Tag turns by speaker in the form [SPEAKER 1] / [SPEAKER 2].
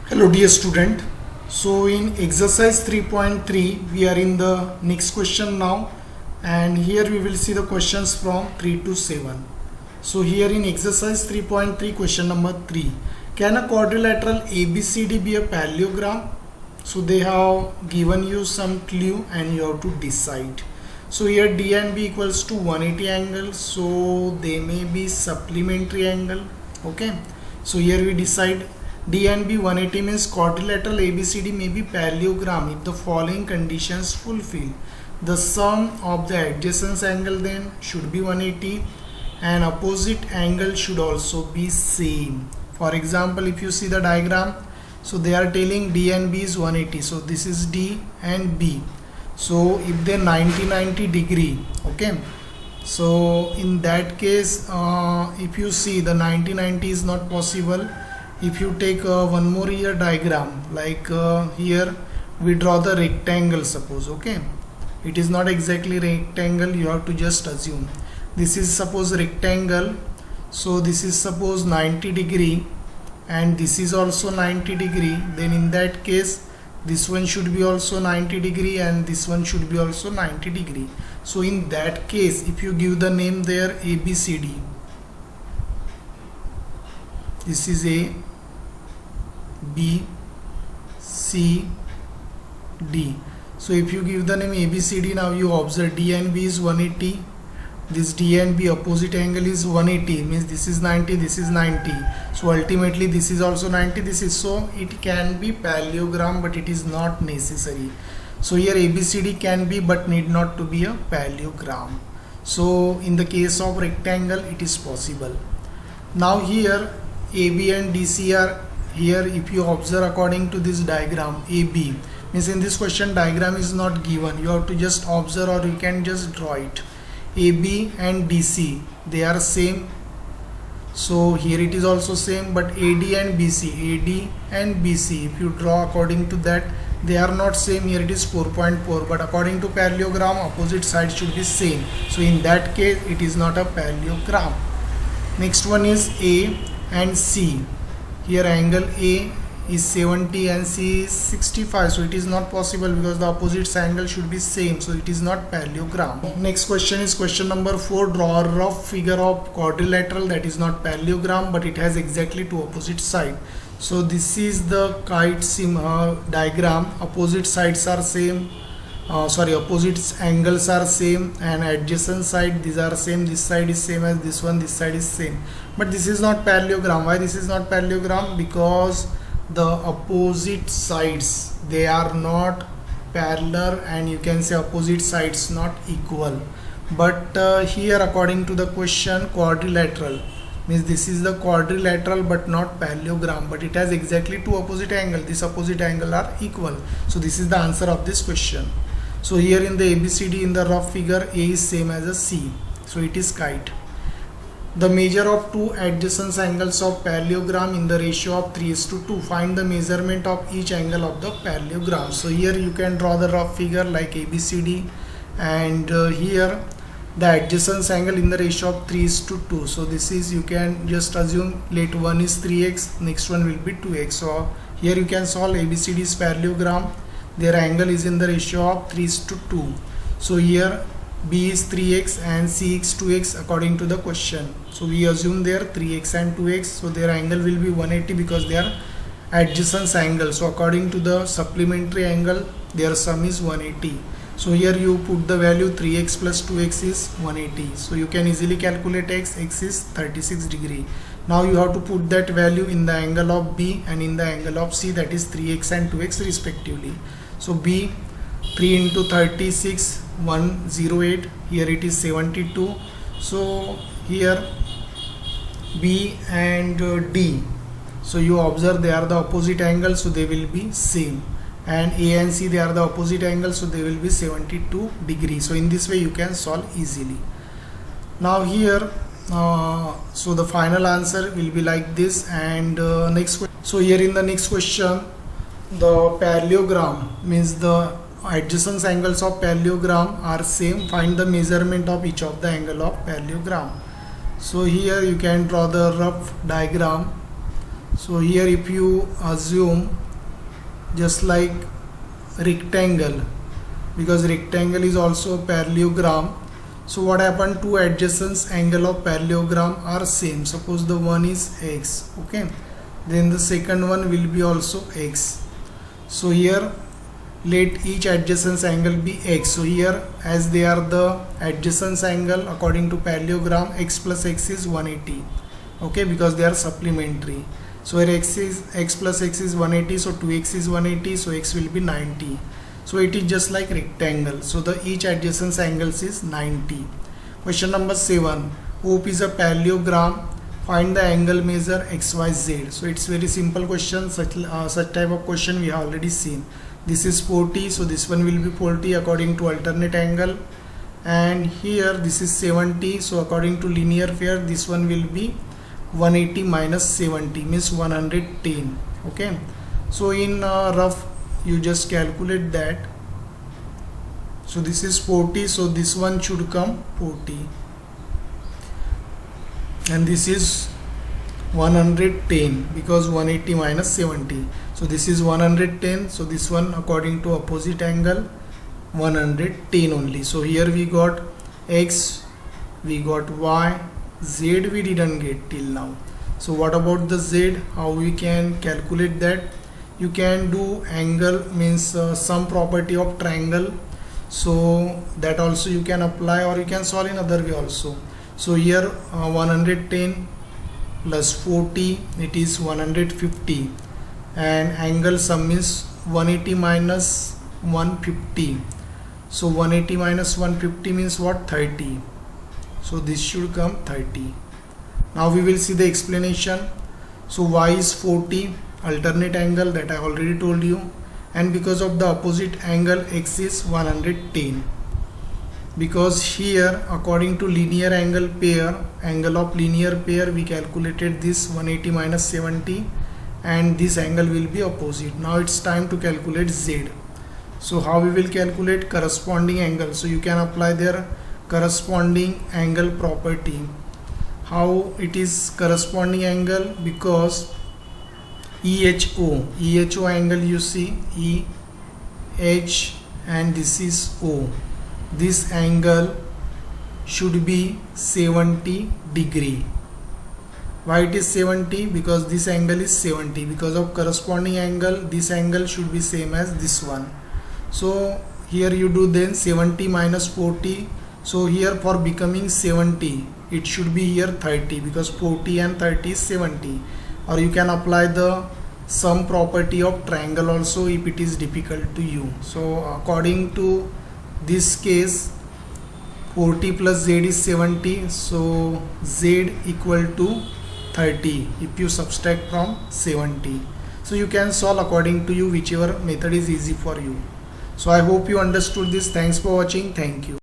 [SPEAKER 1] Hello dear student. So in exercise 3.3 we are in the next question now, and here we will see the questions from 3 to 7. So here in exercise 3.3 question number 3, can a quadrilateral ABCD be a parallelogram? So they have given you some clue and you have to decide. So here D and B equals to 180 angles, so they may be supplementary angle. Okay, so here we decide D and B 180 means quadrilateral ABCD may be parallelogram if the following conditions fulfill. The sum of the adjacent angle then should be 180 and opposite angle should also be same. For example, if you see the diagram, so they are telling D and B is 180, so this is D and B. So if they 90 degree, okay, so in that case if you see the 90 is not possible. If you take one more here diagram, like here we draw the rectangle, suppose, okay, it is not exactly rectangle, you have to just assume this is suppose rectangle. So this is suppose 90 degree and this is also 90 degree, then in that case this one should be also 90 degree and this one should be also 90 degree. So in that case, if you give the name there ABCD, this is A, B, C, D. So if you give the name ABCD, now you observe D and B is 180, this D and B opposite angle is 180, means this is 90, this is 90, so ultimately this is also 90, this is, so it can be parallelogram but it is not necessary. So here ABCD can be but need not to be a parallelogram. So in the case of rectangle it is possible. Now here AB and DC are here. If you observe according to this diagram, AB means in this question diagram is not given, you have to just observe or you can just draw it. AB and DC, they are same, so here it is also same, but AD and BC, if you draw according to that, they are not same. Here it is 4.4, but according to parallelogram opposite sides should be same, so in that case it is not a parallelogram. Next one is A and C. Here angle A is 70 and C is 65, so it is not possible because the opposite angle should be same, so it is not parallelogram. Next question is question number 4. Draw a rough figure of quadrilateral that is not parallelogram but it has exactly two opposite sides. So this is the kite diagram. Opposite sides are same, opposite angles are same, and adjacent side these are same. This side is same as this one, this side is same, but this is not parallelogram. Why this is not parallelogram? Because the opposite sides, they are not parallel, and you can say opposite sides not equal. But here according to the question, quadrilateral means this is the quadrilateral but not parallelogram, but it has exactly two opposite angles. This opposite angle are equal, so this is the answer of this question. So here in the ABCD, in the rough figure, A is same as a C, so it is kite. The measure of two adjacent angles of parallelogram in the ratio of 3:2. Find the measurement of each angle of the parallelogram. So here you can draw the rough figure like ABCD, and here the adjacent angle in the ratio of 3:2. So this is, you can just assume, let one is 3x, next one will be 2x. So here you can solve ABCD's parallelogram. Their angle is in the ratio of 3:2. So here B is 3x and C is 2x according to the question. So we assume there 3x and 2x, so their angle will be 180 because they are adjacent angle. So according to the supplementary angle, their sum is 180. So here you put the value 3x plus 2x is 180. So you can easily calculate x is 36 degree. Now you have to put that value in the angle of B and in the angle of C, that is 3x and 2x respectively. So B, 3 into 36, 108, here it is 72. So here B and D, so you observe they are the opposite angles, so they will be same, and A and C, they are the opposite angles, so they will be 72 degrees. So in this way you can solve easily. Now here so the final answer will be like this. And next question. So here in the next question, the parallelogram means the adjacent angles of parallelogram are same. Find the measurement of each of the angle of parallelogram. So here you can draw the rough diagram. So here if you assume just like rectangle, because rectangle is also a parallelogram, so what happened, two adjacent angle of parallelogram are same. Suppose the one is x, okay, then the second one will be also x. So here let each adjacent angle be x. So here as they are the adjacent angle according to parallelogram, x plus x is 180, okay, because they are supplementary. So here x plus x is 180, so 2x is 180, so x will be 90. So it is just like rectangle, so the each adjacent angles is 90. Question number 7. OP is a parallelogram. Find the angle measure XYZ. So it's very simple question. Such type of question we have already seen. This is 40, so this one will be 40 according to alternate angle, and here this is 70, so according to linear pair this one will be 180 minus 70 means 110, okay. So in rough you just calculate that. So this is 40, so this one should come 40, and this is 110 because 180 minus 70, so this is 110. So this one according to opposite angle 110 only. So here we got x, we got y, z we didn't get till now. So what about the z? How we can calculate that? You can do angle means some property of triangle, so that also you can apply, or you can solve in other way also. So here 110 plus 40, it is 150, and angle sum is 180 minus 150. So 180 minus 150 means what? 30. So this should come 30. Now we will see the explanation. So y is 40, alternate angle, that I already told you, and because of the opposite angle x is 110, because here according to linear angle pair, angle of linear pair, we calculated this 180 minus 70, and this angle will be opposite. Now it's time to calculate z. So how we will calculate corresponding angle? So you can apply their corresponding angle property. How it is corresponding angle? Because EHO angle, you see EH and this is O, this angle should be 70 degree. Why it is 70? Because this angle is 70. Because of corresponding angle, this angle should be same as this one. So here you do then 70 minus 40. So here for becoming 70, it should be here 30, because 40 and 30 is 70. Or you can apply the sum property of triangle also if it is difficult to you. So according to this case, 40 plus z is 70, so z equal to 30 if you subtract from 70. So you can solve according to you, whichever method is easy for you. So I hope you understood this. Thanks for watching. Thank you.